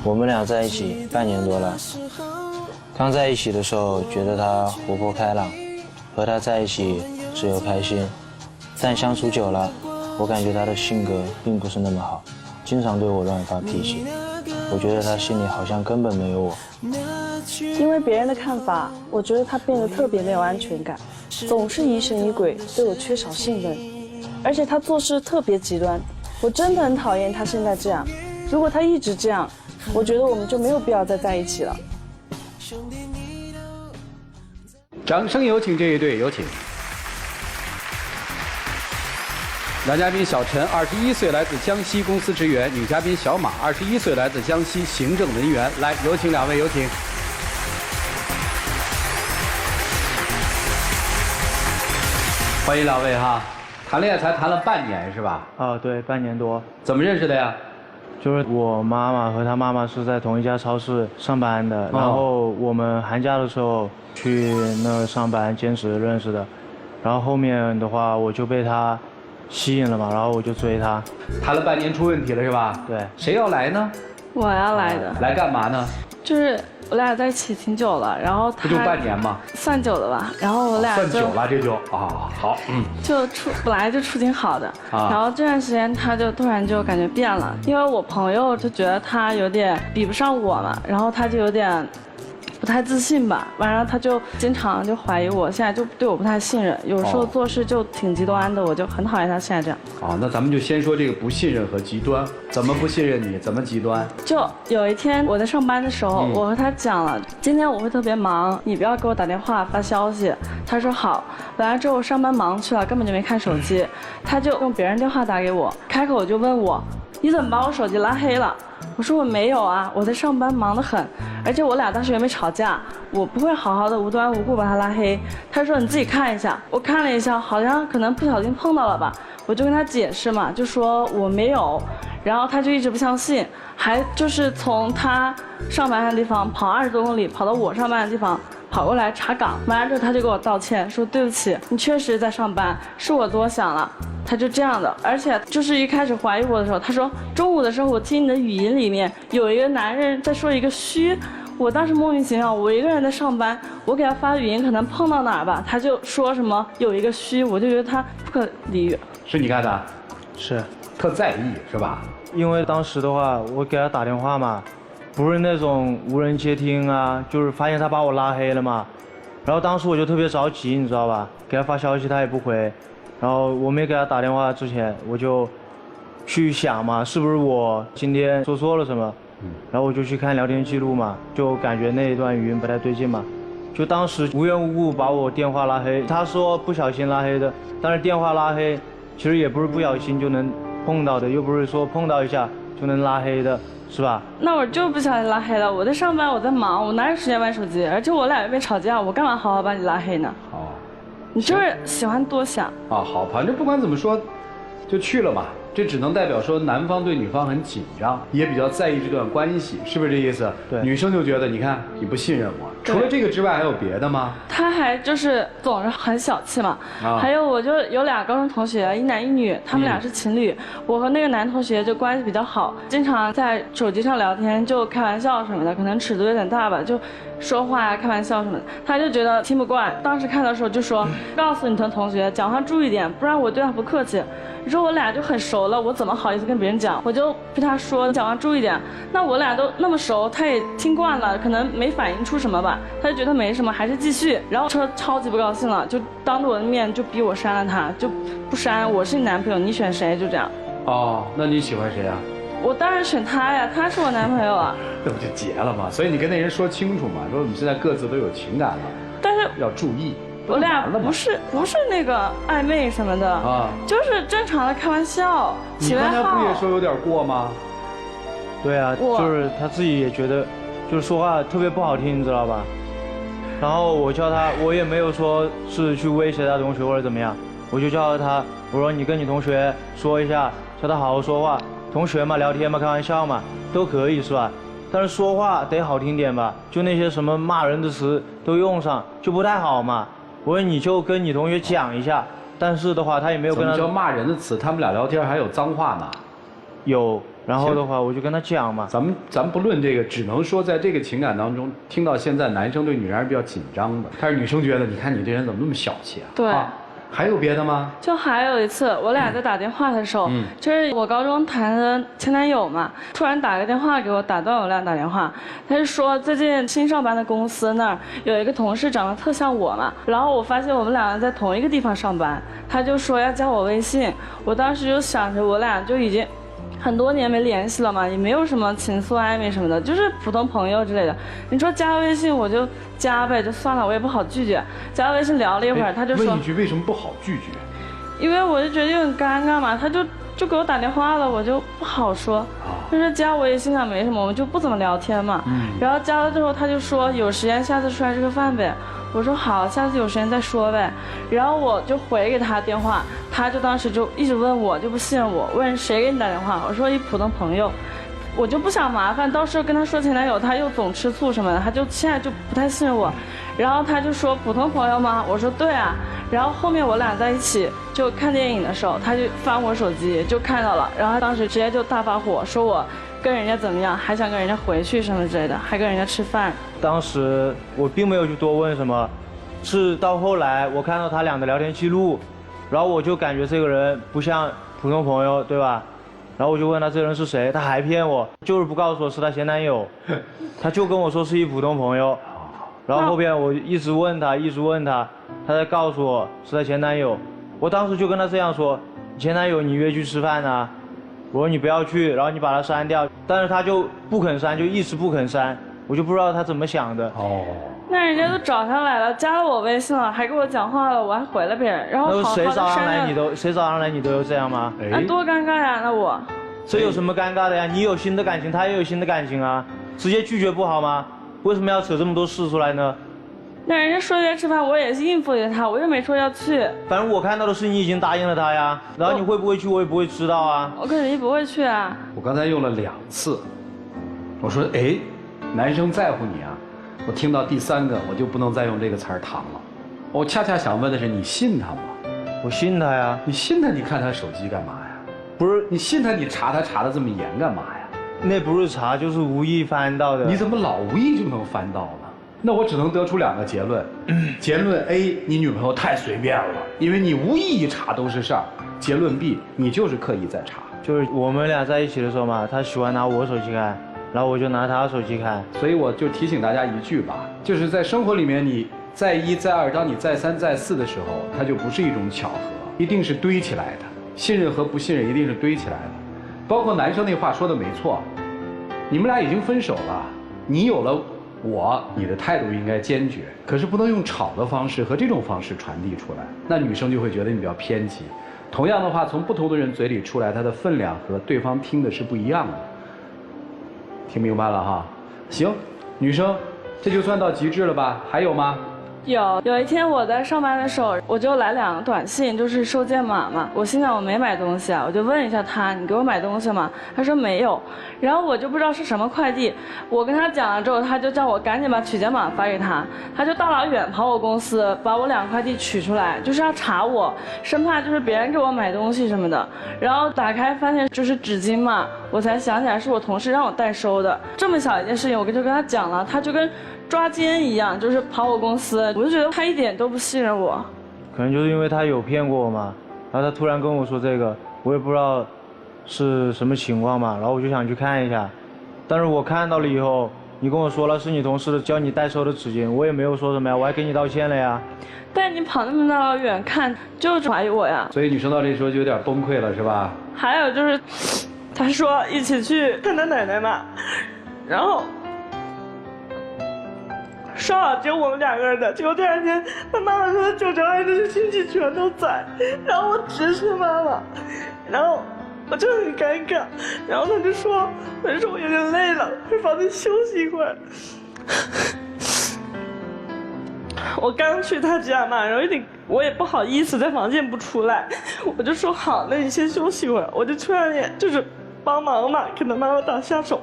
我们俩在一起半年多了，刚在一起的时候觉得他活泼开朗，和他在一起只有开心，但相处久了，我感觉他的性格并不是那么好，经常对我乱发脾气。我觉得他心里好像根本没有我。因为别人的看法，我觉得他变得特别没有安全感，总是疑神疑鬼，对我缺少信任，而且他做事特别极端，我真的很讨厌他现在这样。如果他一直这样，我觉得我们就没有必要再在一起了。掌声有请这一对，有请。男嘉宾小陈，21岁，来自江西公司职员；女嘉宾小马，21岁，来自江西行政文员。来，有请两位，有请。欢迎两位哈，谈恋爱才谈了半年是吧？啊，对，半年多。怎么认识的呀？就是我妈妈和她妈妈是在同一家超市上班的，然后我们寒假的时候去那儿上班兼职认识的，然后后面的话我就被她吸引了嘛，然后我就追她。谈了半年出问题了是吧？对。谁要来呢？我要来的。来干嘛呢？就是我俩在一起挺久了，然后他不就半年吗？算久了吧，然后我俩算久了这就好，就本来就处挺好的，然后这段时间他就突然就感觉变了，因为我朋友就觉得他有点比不上我嘛，然后他就有点不太自信吧，完了他就经常就怀疑我，现在就对我不太信任，有时候做事就挺极端的，我就很讨厌他现在这样。那咱们就先说这个不信任和极端，怎么不信任你？怎么极端？就有一天我在上班的时候，我和他讲了，今天我会特别忙，你不要给我打电话发消息。他说好。完了之后上班忙去了，根本就没看手机，他就用别人电话打给我，开口就问我，你怎么把我手机拉黑了？我说我没有啊，我在上班忙得很，而且我俩当时也没吵架，我不会好好的无端无故把他拉黑。他说你自己看一下，我看了一下，好像可能不小心碰到了吧，我就跟他解释嘛，就说我没有，然后他就一直不相信，还就是从他上班的地方跑20多公里，跑到我上班的地方跑过来查岗，完了之后他就给我道歉，说对不起，你确实在上班，是我多想了。他就这样的，而且就是一开始怀疑我的时候，他说中午的时候我听你的语音里面有一个男人在说一个虚，我当时莫名其妙，我一个人在上班，我给他发语音可能碰到哪儿吧，他就说什么有一个虚，我就觉得他不可理喻。是你干的？是。特在意是吧？因为当时的话，我给他打电话嘛，不是那种无人接听啊，就是发现他把我拉黑了嘛，然后当时我就特别着急，你知道吧？给他发消息他也不回。然后我没给他打电话之前，我就去想嘛，是不是我今天说错了什么？然后我就去看聊天记录嘛，就感觉那一段语音不太对劲嘛，就当时无缘无故把我电话拉黑。他说不小心拉黑的，但是电话拉黑其实也不是不小心就能碰到的，又不是说碰到一下就能拉黑的，是吧？那我就不小心拉黑了，我在上班，我在忙，我哪有时间玩手机？而且我俩又没吵架，我干嘛好好把你拉黑呢？你就是喜欢多想好，反正不管怎么说，就去了嘛。这只能代表说男方对女方很紧张，也比较在意这段关系，是不是这意思？对。女生就觉得，你看你不信任我。除了这个之外，还有别的吗？他还就是总是很小气嘛。还有我就有俩高中同学，一男一女，他们俩是情侣。我和那个男同学就关系比较好，经常在手机上聊天，就开玩笑什么的，可能尺度有点大吧，就说话呀、开玩笑什么的。他就觉得听不惯，当时看到的时候就说，告诉你的同学讲话注意点，不然我对他不客气。你说我俩就很熟了，我怎么好意思跟别人讲？我就对他说讲话注意点。那我俩都那么熟，他也听惯了，可能没反应出什么吧，他就觉得没什么，还是继续。然后说超级不高兴了，就当着我的面就逼我删了他，就不删，我是你男朋友，你选谁？就这样。那你喜欢谁啊？我当然选他呀，他是我男朋友啊。那不就结了吗？所以你跟那人说清楚嘛，说我们现在各自都有情感了，但是要注意。我俩不是那个暧昧什么的就是正常的开玩笑。你刚才不也说有点过吗？对啊，就是他自己也觉得，就是说话特别不好听，你知道吧？然后我叫他，我也没有说是去威胁他同学或者怎么样，我就叫他，我说你跟你同学说一下，叫他好好说话，同学嘛，聊天嘛，开玩笑嘛，都可以是吧？但是说话得好听点吧，就那些什么骂人的词都用上，就不太好嘛。我说你就跟你同学讲一下，但是的话他也没有跟他。怎么叫骂人的词？他们俩聊天还有脏话呢？有，然后的话我就跟他讲嘛。咱们不论这个，只能说在这个情感当中，听到现在男生对女人还是比较紧张的，但是女生觉得，你看你这人怎么那么小气啊？对。还有别的吗？就还有一次，我俩在打电话的时候，就是我高中谈的前男友嘛，突然打个电话给我，打断我俩打电话。他是说最近新上班的公司那儿有一个同事长得特像我嘛，然后我发现我们俩在同一个地方上班，他就说要加我微信。我当时就想着我俩就已经很多年没联系了嘛，也没有什么情愫暧昧什么的，就是普通朋友之类的。你说加微信我就加呗，就算了，我也不好拒绝。加微信聊了一会儿，他就说问一句为什么不好拒绝？因为我就觉得有点尴尬嘛，他就给我打电话了，我就不好说。他说加我也心想没什么，我们就不怎么聊天嘛。然后加了之后他就说有时间下次出来吃个饭呗。我说好，下次有时间再说呗。然后我就回给他电话，他就当时就一直问我，就不信任我，问谁给你打电话？我说一普通朋友，我就不想麻烦，到时候跟他说前男友，他又总吃醋什么的，他就现在就不太信任我。然后他就说普通朋友吗？我说对啊。然后后面我俩在一起就看电影的时候，他就翻我手机就看到了，然后他当时直接就大发火，说我跟人家怎么样，还想跟人家回去什么之类的，还跟人家吃饭。当时我并没有去多问什么，是到后来我看到他俩的聊天记录，然后我就感觉这个人不像普通朋友，对吧？然后我就问他这个人是谁，他还骗我，就是不告诉我是他前男友，他就跟我说是一普通朋友。然后后边我一直问他，他才告诉我是他前男友。我当时就跟他这样说，前男友你约去吃饭啊，我说你不要去，然后你把他删掉，但是他就不肯删，就一直不肯删，我就不知道他怎么想的。那人家都找上来了，加了我微信了，还跟我讲话了，我还回了别人，然后好好的删了。谁找上来你都有这样吗？那多尴尬呀！那我这有什么尴尬的呀？你有新的感情，他也有新的感情啊，直接拒绝不好吗？为什么要扯这么多事出来呢？那人家说约吃饭，我也是应付给他，我又没说要去。反正我看到的是你已经答应了他呀，然后你会不会去，我也不会知道啊。我肯定不会去啊。我刚才用了2次，我说哎，男生在乎你啊。我听到第3个，我就不能再用这个词儿躺了。我恰恰想问的是，你信他吗？我信他呀。你信他？你看他手机干嘛呀？不是，你信他？你查他查得这么严干嘛呀？那不是查，就是无意翻到的。你怎么老无意就能翻到呢？那我只能得出2个结论。结论 A， 你女朋友太随便了，因为你无意一查都是事儿。结论 B， 你就是刻意在查。就是我们俩在一起的时候嘛，他喜欢拿我手机看，然后我就拿他手机看。所以我就提醒大家一句吧，就是在生活里面，你在1在2，当你在3在4的时候，它就不是一种巧合，一定是堆起来的。信任和不信任一定是堆起来的。包括男生那话说的没错，你们俩已经分手了，你有了我，你的态度应该坚决，可是不能用吵的方式和这种方式传递出来，那女生就会觉得你比较偏激。同样的话，从不同的人嘴里出来，它的分量和对方听的是不一样的。听明白了哈？行，女生，这就算到极致了吧？还有吗？有一天我在上班的时候，我就来2个短信，就是收件码嘛。我心想我没买东西啊，我就问一下他，你给我买东西吗？他说没有。然后我就不知道是什么快递，我跟他讲了之后，他就叫我赶紧把取件码发给他。他就大老远跑我公司，把我2个快递取出来，就是要查我，生怕就是别人给我买东西什么的。然后打开发现就是纸巾嘛，我才想起来是我同事让我代收的。这么小一件事情，我就跟他讲了，他就跟抓奸一样，就是跑我公司，我就觉得他一点都不信任我。可能就是因为他有骗过我嘛，然后他突然跟我说这个，我也不知道是什么情况嘛，然后我就想去看一下。但是我看到了以后，你跟我说了是你同事教你代收的纸巾，我也没有说什么呀，我还给你道歉了呀。但你跑那么大老远看，就是怀疑我呀。所以女生到这时候就有点崩溃了，是吧？还有就是，他说一起去看他奶奶嘛，然后说好只有我们2个人的，结果第2天他妈妈说他舅舅还有这些亲戚全都在，然后我只是妈妈，然后我就很尴尬，然后他就说我有点累了，回房间休息一会儿。我刚去他家嘛，然后我也不好意思在房间不出来，我就说好，那你先休息一会儿，我就去外面就是帮忙嘛，给他妈妈打下手。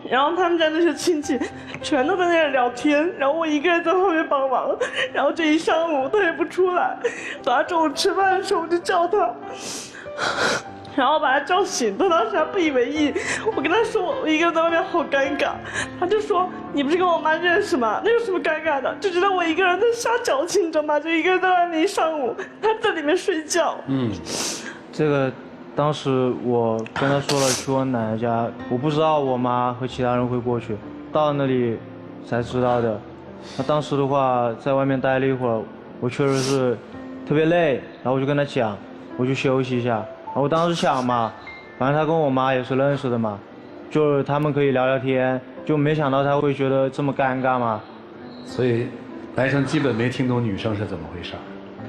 然后他们家那些亲戚全都在那里聊天，然后我一个人在后面帮忙，然后这一上午他也不出来。早上中午吃饭的时候我就叫他，然后把他叫醒，他当时还不以为意。我跟他说我一个人在外面好尴尬，他就说你不是跟我妈认识吗？那有什么尴尬的？就觉得我一个人在瞎矫情，你知道吗？就一个人在外面一上午，他在里面睡觉。这个当时我跟他说了去我奶奶家，我不知道我妈和其他人会过去，到那里才知道的。那当时的话在外面待了一会儿，我确实是特别累，然后我就跟他讲，我去休息一下。我当时想嘛，反正他跟我妈也是认识的嘛，就是他们可以聊聊天，就没想到他会觉得这么尴尬嘛。所以男生基本没听懂女生是怎么回事，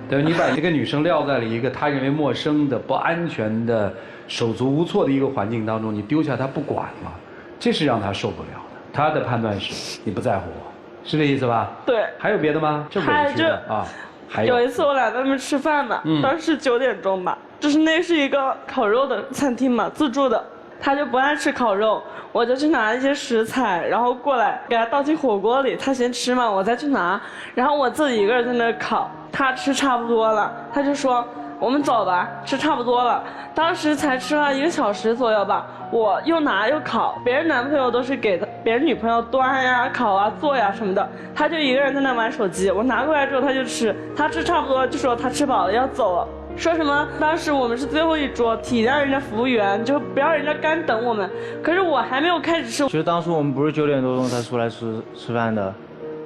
等于你把这个女生撂在了一个他认为陌生的、不安全的、手足无措的一个环境当中，你丢下他不管了，这是让他受不了的。他的判断是你不在乎我，是这意思吧？对。还有别的吗？这委屈的啊。还有一次我俩在外面吃饭嘛，当时9点钟吧，就是那是一个烤肉的餐厅嘛，自助的。他就不爱吃烤肉，我就去拿一些食材，然后过来给他倒进火锅里，他先吃嘛，我再去拿，然后我自己一个人在那烤。他吃差不多了，他就说我们走吧，吃差不多了。当时才吃了1个小时左右吧，我又拿又烤，别人男朋友都是给别人女朋友端呀、烤啊、做呀什么的，他就一个人在那玩手机。我拿过来之后他就吃，他吃差不多就说他吃饱了要走了。说什么当时我们是最后一桌，体谅人家服务员，就不要人家干等我们。可是我还没有开始吃。其实当时我们不是9点多钟才出来吃饭的，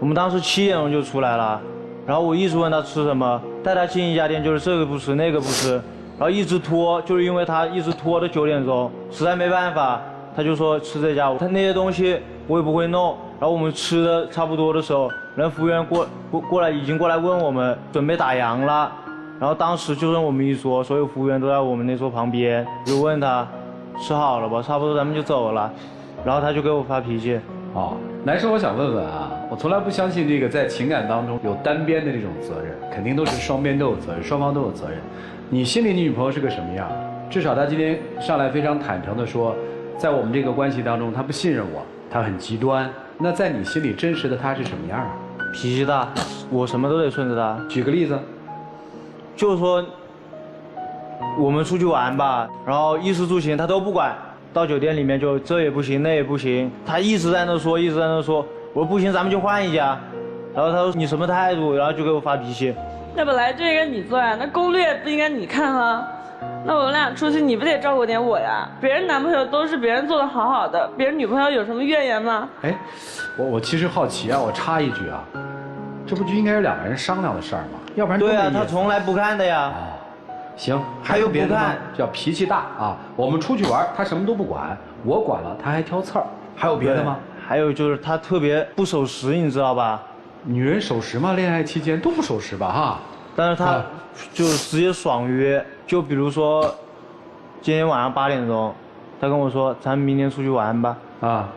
我们当时7点钟就出来了。然后我一直问他吃什么，带他进一家店就是这个不吃那个不吃，然后一直拖，就是因为他一直拖到9点钟，实在没办法，他就说吃这家，他那些东西我也不会弄。然后我们吃的差不多的时候，人服务员过来已经过来问我们准备打烊了。然后当时就剩我们一桌，所有服务员都在我们那桌旁边，就问他吃好了吧，差不多咱们就走了。然后他就给我发脾气。男生我想问问啊，我从来不相信这个在情感当中有单边的这种责任，肯定都是双边都有责任，双方都有责任。你心里你女朋友是个什么样？至少她今天上来非常坦诚的说，在我们这个关系当中，她不信任我，她很极端。那在你心里真实的她是什么样啊？脾气大，我什么都得顺着她。举个例子。就是说我们出去玩吧，然后衣食住行他都不管，到酒店里面就这也不行那也不行，他一直在那说一直在那说，我说不行咱们就换一家，然后他说你什么态度，然后就给我发脾气。那本来就应该你做呀，那攻略不应该你看啊，那我们俩出去你不得照顾点我呀？别人男朋友都是别人做的好好的，别人女朋友有什么怨言吗？我其实好奇啊，我插一句啊，这不就应该是2个人商量的事儿吗？要不然对啊，他从来不看的呀。行，还有别的吗？叫脾气大啊！我们出去玩，他什么都不管，我管了，他还挑刺儿。还有别的吗？还有就是他特别不守时，你知道吧？女人守时吗？恋爱期间都不守时吧？哈。但是他就直接爽约，就比如说今天晚上8点钟，他跟我说咱们明天出去玩吧。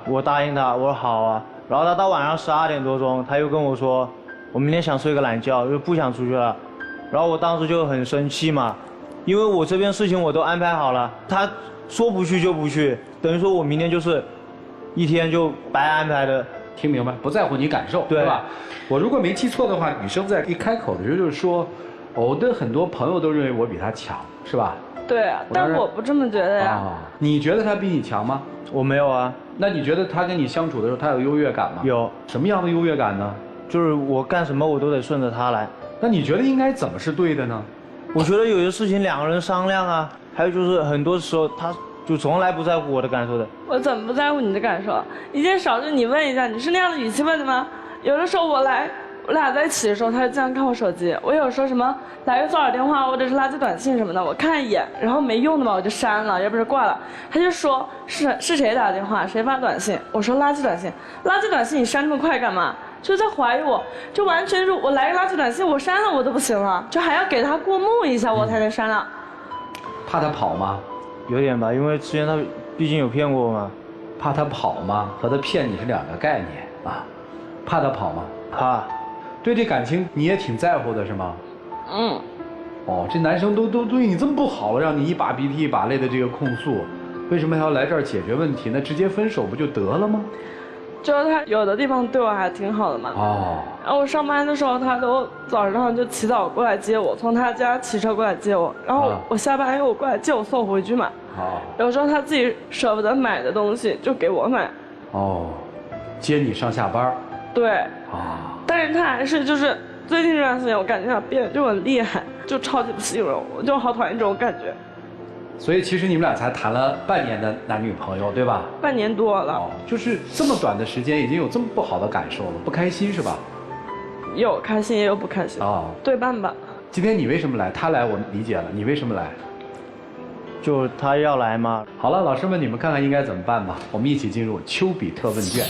我答应他，我说好啊。然后他到晚上12点多钟，他又跟我说我明天想睡个懒觉，就不想出去了。然后我当时就很生气嘛，因为我这边事情我都安排好了，他说不去就不去，等于说我明天就是一天就白安排的。听明白？不在乎你感受，对吧？我如果没记错的话，女生在一开口的时候就是说，我的很多朋友都认为我比他强，是吧？对啊，但我不这么觉得呀。你觉得他比你强吗？我没有啊。那你觉得他跟你相处的时候，他有优越感吗？有。什么样的优越感呢？就是我干什么我都得顺着他来。那你觉得应该怎么是对的呢？我觉得有些事情2个人商量啊，还有就是很多时候他就从来不在乎我的感受的。我怎么不在乎你的感受？一件小事你问一下，你是那样的语气问的吗？有的时候我俩在一起的时候，他就这样看我手机。我有说什么来个骚扰电话或者是垃圾短信什么的，我看一眼，然后没用的嘛我就删了，要不是挂了。他就说是谁打电话，谁发短信？我说垃圾短信，垃圾短信你删这么快干嘛？就在怀疑我，就完全是我来个垃圾短信我删了我都不行了，就还要给他过目一下我才能删了。怕他跑吗？有点吧，因为之前他毕竟有骗过我嘛。怕他跑吗？和他骗你是2个概念啊。怕他跑吗？怕。对这感情你也挺在乎的是吗？这男生都对你这么不好了，让你一把鼻涕一把泪的这个控诉，为什么还要来这儿解决问题呢？直接分手不就得了吗？就是他有的地方对我还挺好的嘛。哦。然后我上班的时候，他都早上就起早过来接我，从他家骑车过来接我，然后我下班又过来接我送回去嘛。哦。有时候他自己舍不得买的东西就给我买。哦，接你上下班。对。啊。但是他还是就是最近这段时间，我感觉他变得就很厉害，就超级不信任我，我就好讨厌这种感觉。所以其实你们俩才谈了半年的男女朋友，对吧？半年多了。哦，就是这么短的时间，已经有这么不好的感受了，不开心是吧？有开心也有不开心。哦，对半吧。今天你为什么来？他来我理解了，你为什么来？就他要来嘛。好了，老师们，你们看看应该怎么办吧？我们一起进入丘比特问卷。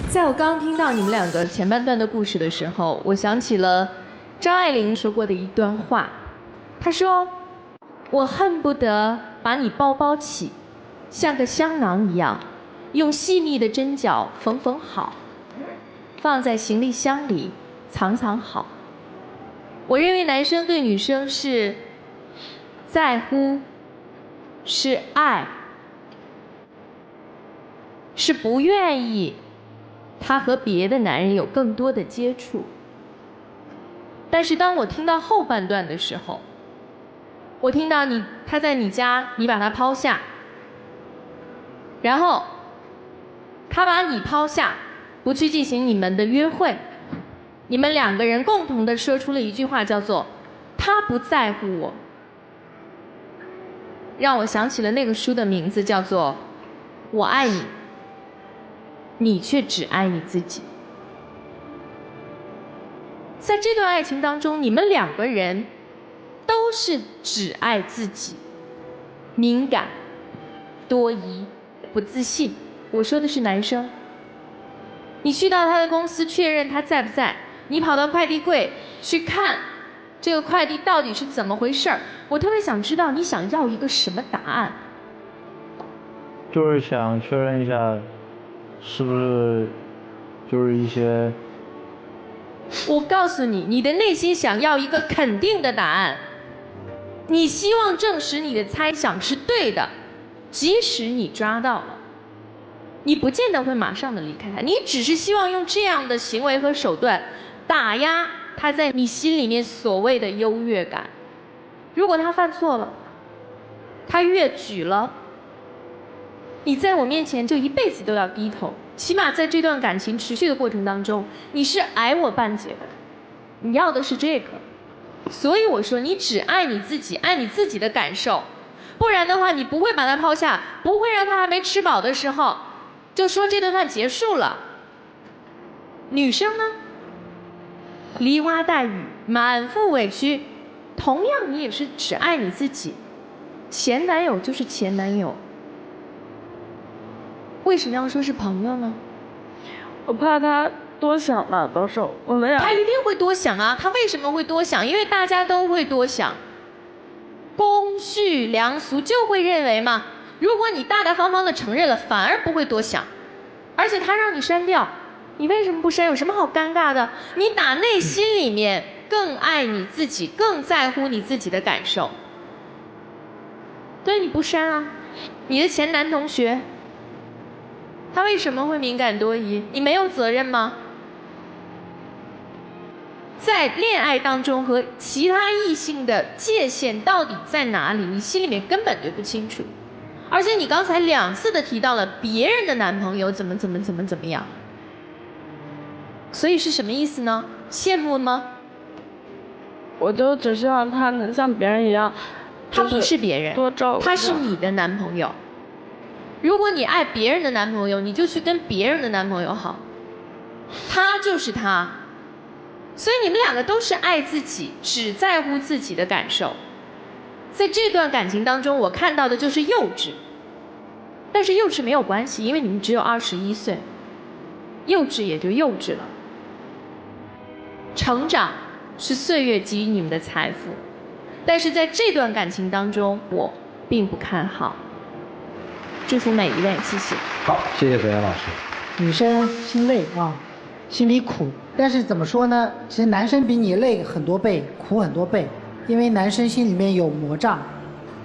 在我刚听到你们两个前半段的故事的时候，我想起了张爱玲说过的一段话。她说：“我恨不得把你包包起，像个香囊一样，用细密的针脚缝缝好，放在行李箱里藏藏好。”我认为男生对女生是在乎，是爱，是不愿意他和别的男人有更多的接触。但是当我听到后半段的时候，我听到他在你家，你把他抛下，然后他把你抛下，不去进行你们的约会，你们两个人共同的说出了一句话，叫做“他不在乎我”，让我想起了那个书的名字，叫做《我爱你，你却只爱你自己》。在这段爱情当中，你们两个人都是只爱自己，敏感、多疑、不自信。我说的是男生。你去到他的公司确认他在不在，你跑到快递柜去看这个快递到底是怎么回事儿。我特别想知道你想要一个什么答案。就是想确认一下，是不是就是一些。我告诉你，你的内心想要一个肯定的答案，你希望证实你的猜想是对的，即使你抓到了，你不见得会马上的离开他，你只是希望用这样的行为和手段打压他在你心里面所谓的优越感。如果他犯错了，他越矩了，你在我面前就一辈子都要低头，起码在这段感情持续的过程当中，你是矮我半截的。你要的是这个，所以我说你只爱你自己，爱你自己的感受，不然的话你不会把他抛下，不会让他还没吃饱的时候就说这顿饭结束了。女生呢，梨花带雨，满腹委屈，同样你也是只爱你自己，前男友就是前男友。为什么要说是朋友呢？我怕他多想了，到时候我们俩。他一定会多想啊！他为什么会多想？因为大家都会多想。公序良俗就会认为嘛，如果你大大方方的承认了，反而不会多想。而且他让你删掉，你为什么不删？有什么好尴尬的？你打内心里面更爱你自己，更在乎你自己的感受。对，你不删啊？你的前男同学。他为什么会敏感多疑？你没有责任吗？在恋爱当中和其他异性的界限到底在哪里？你心里面根本就不清楚。而且你刚才2次的提到了别人的男朋友怎么样，所以是什么意思呢？羡慕吗？我就只希望他能像别人一样，他不是别人，多照顾他，他是你的男朋友。如果你爱别人的男朋友，你就去跟别人的男朋友好，他就是他。所以你们两个都是爱自己，只在乎自己的感受。在这段感情当中，我看到的就是幼稚。但是幼稚没有关系，因为你们只有21岁，幼稚也就幼稚了。成长是岁月给予你们的财富，但是在这段感情当中，我并不看好。祝福每一位，谢谢。好，谢谢泽言老师。女生心累啊，心里苦，但是怎么说呢？其实男生比你累很多倍，苦很多倍，因为男生心里面有魔障。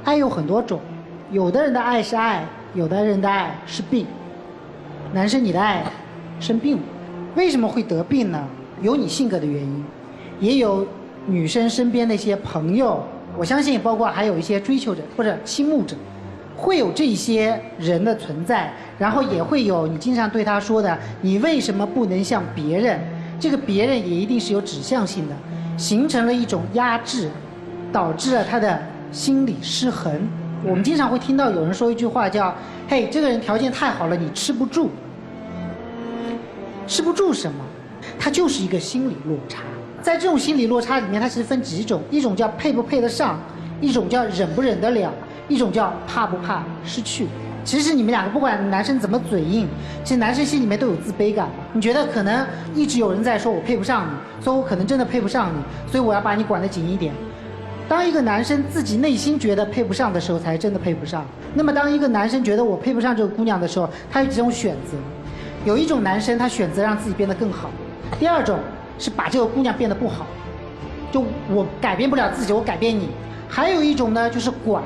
爱有很多种，有的人的爱是爱，有的人的爱是病。男生你的爱生病了。为什么会得病呢？有你性格的原因，也有女生身边那些朋友，我相信包括还有一些追求者或者倾慕者，会有这些人的存在，然后也会有你经常对他说的，你为什么不能像别人？这个别人也一定是有指向性的，形成了一种压制，导致了他的心理失衡。我们经常会听到有人说一句话叫“嘿，这个人条件太好了，你吃不住”。吃不住什么？它就是一个心理落差。在这种心理落差里面，它其实分几种，一种叫配不配得上，一种叫忍不忍得了，一种叫怕不怕失去。其实你们两个不管男生怎么嘴硬，其实男生心里面都有自卑感。你觉得可能一直有人在说我配不上你，所以我可能真的配不上你，所以我要把你管得紧一点。当一个男生自己内心觉得配不上的时候，才真的配不上。那么当一个男生觉得我配不上这个姑娘的时候，他有几种选择。有一种男生他选择让自己变得更好，第二种是把这个姑娘变得不好，就我改变不了自己，我改变你。还有一种呢就是管，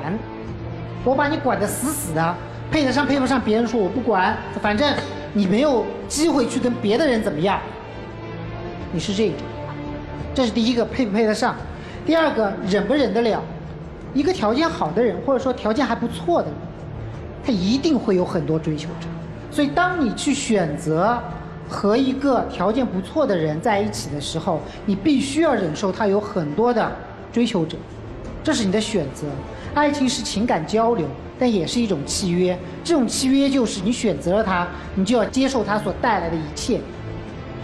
我把你管得死死的，配得上配不上别人说我不管，反正你没有机会去跟别的人怎么样。你是这种，这是第一个配不配得上。第二个忍不忍得了。一个条件好的人或者说条件还不错的人，他一定会有很多追求者。所以当你去选择和一个条件不错的人在一起的时候，你必须要忍受他有很多的追求者，这是你的选择。爱情是情感交流，但也是一种契约。这种契约就是你选择了他，你就要接受他所带来的一切。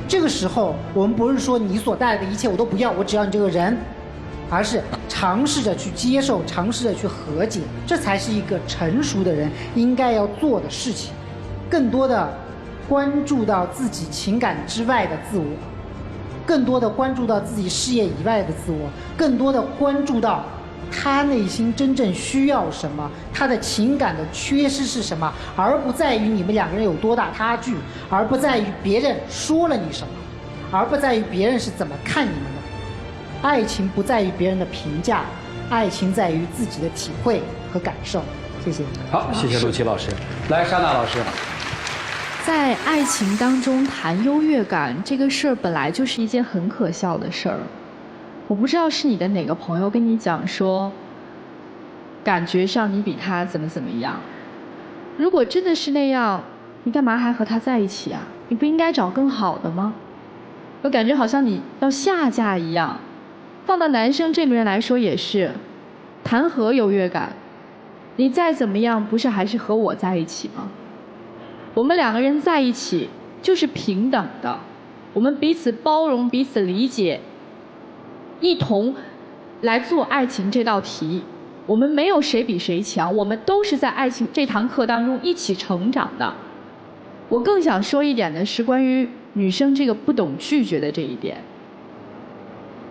这个时候我们不是说你所带来的一切我都不要，我只要你这个人，而是尝试着去接受，尝试着去和解，这才是一个成熟的人应该要做的事情。更多的关注到自己情感之外的自我，更多的关注到自己事业以外的自我，更多的关注到他内心真正需要什么，他的情感的缺失是什么，而不在于你们两个人有多大差距，而不在于别人说了你什么，而不在于别人是怎么看你们的。爱情不在于别人的评价，爱情在于自己的体会和感受。谢谢。好，谢谢陆琪老师。来，莎娜老师。在爱情当中谈优越感这个事儿本来就是一件很可笑的事儿。我不知道是你的哪个朋友跟你讲说，感觉上你比他怎么怎么样。如果真的是那样，你干嘛还和他在一起啊？你不应该找更好的吗？我感觉好像你要下嫁一样。放到男生这边来说也是，谈何优越感？你再怎么样，不是还是和我在一起吗？我们两个人在一起就是平等的，我们彼此包容，彼此理解，一同来做爱情这道题。我们没有谁比谁强，我们都是在爱情这堂课当中一起成长的。我更想说一点的是关于女生这个不懂拒绝的这一点。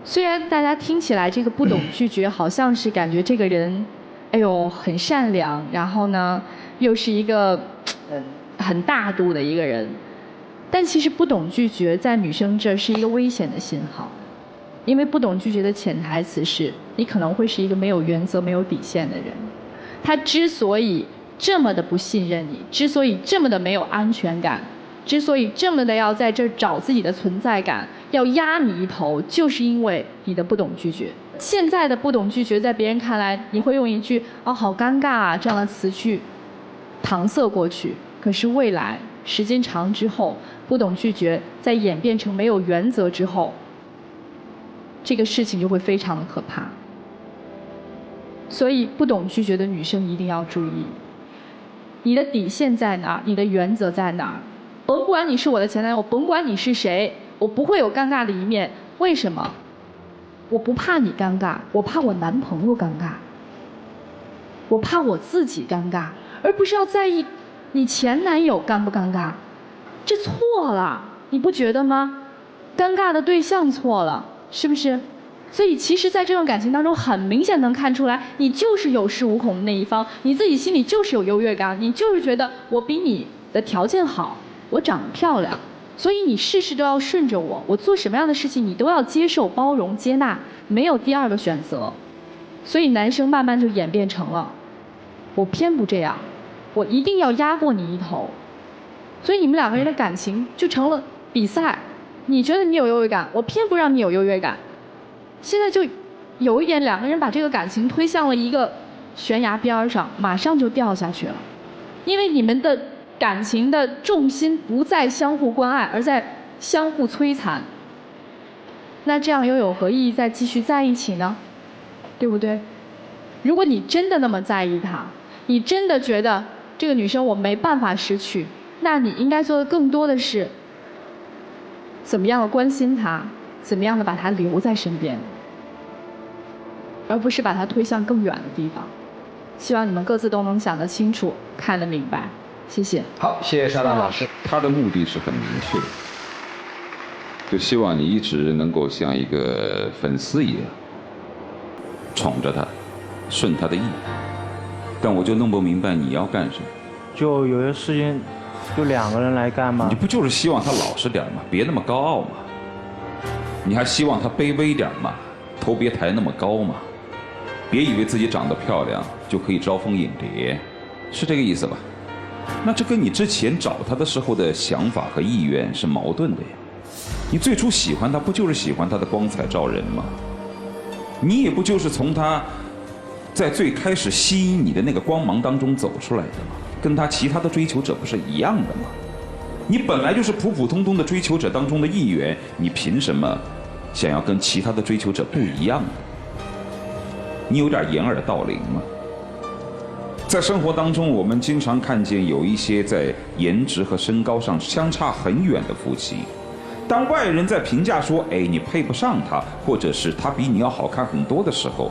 虽然大家听起来这个不懂拒绝好像是感觉这个人哎呦很善良，然后呢又是一个很大度的一个人，但其实不懂拒绝在女生这儿是一个危险的信号。因为不懂拒绝的潜台词是你可能会是一个没有原则没有底线的人。他之所以这么的不信任你，之所以这么的没有安全感，之所以这么的要在这儿找自己的存在感，要压你一头，就是因为你的不懂拒绝。现在的不懂拒绝在别人看来你会用一句哦好尴尬啊这样的词去搪塞过去，可是未来时间长之后，不懂拒绝在演变成没有原则之后，这个事情就会非常的可怕。所以不懂拒绝的女生一定要注意，你的底线在哪儿，你的原则在哪儿。甭管你是我的前男友，甭管你是谁，我不会有尴尬的一面。为什么？我不怕你尴尬，我怕我男朋友尴尬，我怕我自己尴尬，而不是要在意你前男友尴不尴尬。这错了，你不觉得吗？尴尬的对象错了，是不是？所以其实在这段感情当中很明显能看出来，你就是有恃无恐的那一方，你自己心里就是有优越感，你就是觉得我比你的条件好，我长得漂亮，所以你事事都要顺着我，我做什么样的事情你都要接受包容接纳，没有第二个选择。所以男生慢慢就演变成了我偏不这样，我一定要压过你一头。所以你们两个人的感情就成了比赛。你觉得你有优越感，我偏不让你有优越感。现在就有一点，两个人把这个感情推向了一个悬崖边上，马上就掉下去了。因为你们的感情的重心不在相互关爱，而在相互摧残。那这样又有何意义再继续在一起呢？对不对？如果你真的那么在意她，你真的觉得这个女生我没办法失去，那你应该做的更多的是怎么样的关心她，怎么样的把她留在身边，而不是把她推向更远的地方。希望你们各自都能想得清楚，看得明白。谢谢。好，谢谢沙大老师。他的目的是很明确的，就希望你一直能够像一个粉丝一样宠着他，顺他的意。但我就弄不明白你要干什么。就有些事情，就2个人来干嘛你？不就是希望他老实点吗？别那么高傲嘛。你还希望他卑微点嘛？头别抬那么高嘛？别以为自己长得漂亮就可以招蜂引蝶，是这个意思吧？那这跟你之前找他的时候的想法和意愿是矛盾的呀。你最初喜欢他，不就是喜欢他的光彩照人吗？你也不就是从他在最开始吸引你的那个光芒当中走出来的吗？跟他其他的追求者不是一样的吗？你本来就是普普通通的追求者当中的一员，你凭什么想要跟其他的追求者不一样呢？你有点掩耳盗铃吗？在生活当中，我们经常看见有一些在颜值和身高上相差很远的夫妻，当外人在评价说，哎，你配不上他，或者是他比你要好看很多的时候，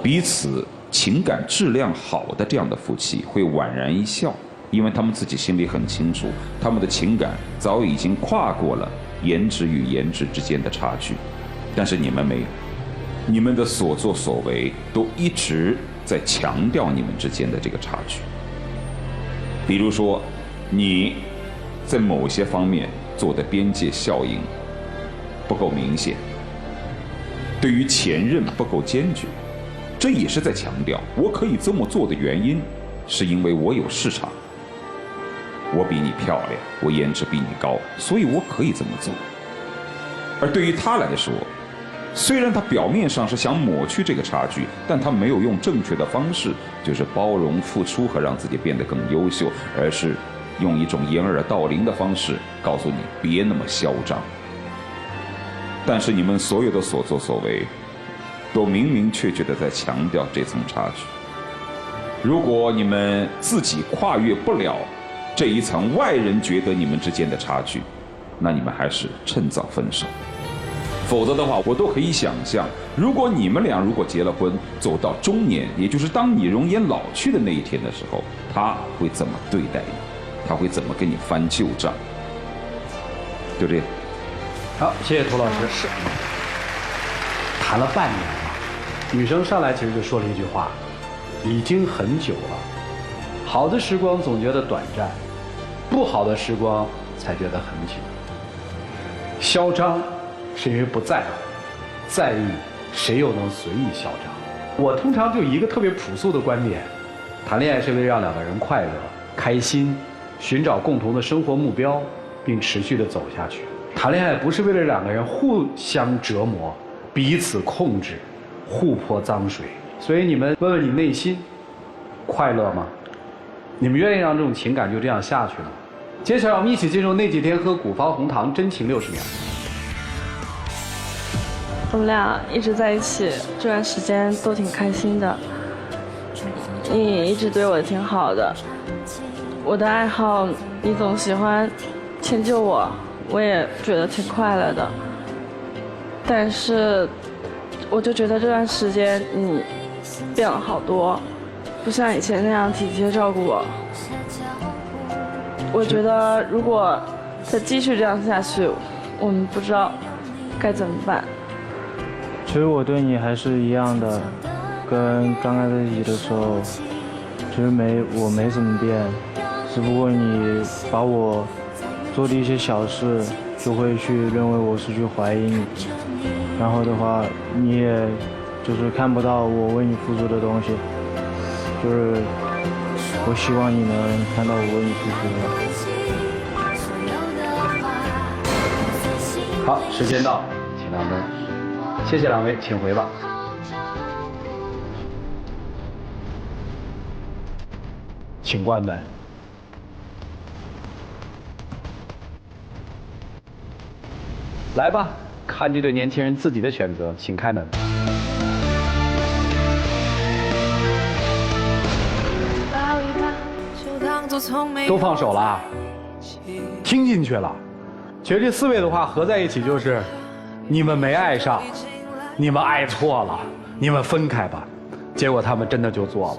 彼此情感质量好的这样的夫妻会宛然一笑，因为他们自己心里很清楚，他们的情感早已经跨过了颜值与颜值之间的差距。但是你们没有，你们的所作所为都一直在强调你们之间的这个差距。比如说，你在某些方面做的边界效应不够明显，对于前任不够坚决，这也是在强调我可以这么做的原因，是因为我有市场，我比你漂亮，我颜值比你高，所以我可以这么做。而对于他来说，虽然他表面上是想抹去这个差距，但他没有用正确的方式，就是包容、付出和让自己变得更优秀，而是用一种掩耳盗铃的方式告诉你别那么嚣张。但是你们所有的所作所为都明明确确的在强调这层差距。如果你们自己跨越不了这一层外人觉得你们之间的差距，那你们还是趁早分手。否则的话，我都可以想象，如果你们俩如果结了婚，走到中年，也就是当你容颜老去的那一天的时候，他会怎么对待你？他会怎么跟你翻旧账？就这样。好，谢谢涂老师。谈了半年了，女生上来其实就说了一句话：已经很久了。好的时光总觉得短暂，不好的时光才觉得很久。嚣张是因为不在乎，在意谁又能随意嚣张？我通常就一个特别朴素的观点：谈恋爱是为了让两个人快乐、开心，寻找共同的生活目标，并持续的走下去。谈恋爱不是为了两个人互相折磨、彼此控制、互泼脏水。所以你们问问你内心，快乐吗？你们愿意让这种情感就这样下去吗？接下来我们一起进入那几天喝古方红糖真情60秒。我们俩一直在一起，这段时间都挺开心的。你一直对我挺好的，我的爱好你总喜欢迁就我，我也觉得挺快乐的。但是，我就觉得这段时间你变了好多，不像以前那样体贴照顾我。我觉得如果再继续这样下去，我们不知道该怎么办。其实我对你还是一样的，跟刚刚在一起的时候，其实我没怎么变，只不过你把我做的一些小事，就会去认为我是去怀疑你，然后的话，你也就是看不到我为你付出的东西，就是我希望你能看到我为你付出。好，时间到，请两位，谢谢两位，请回吧。请关门。来吧，看这对年轻人自己的选择，请开门。都放手了啊，听进去了。其实这4位的话合在一起就是，你们没爱上，你们爱错了，你们分开吧。结果他们真的就做了。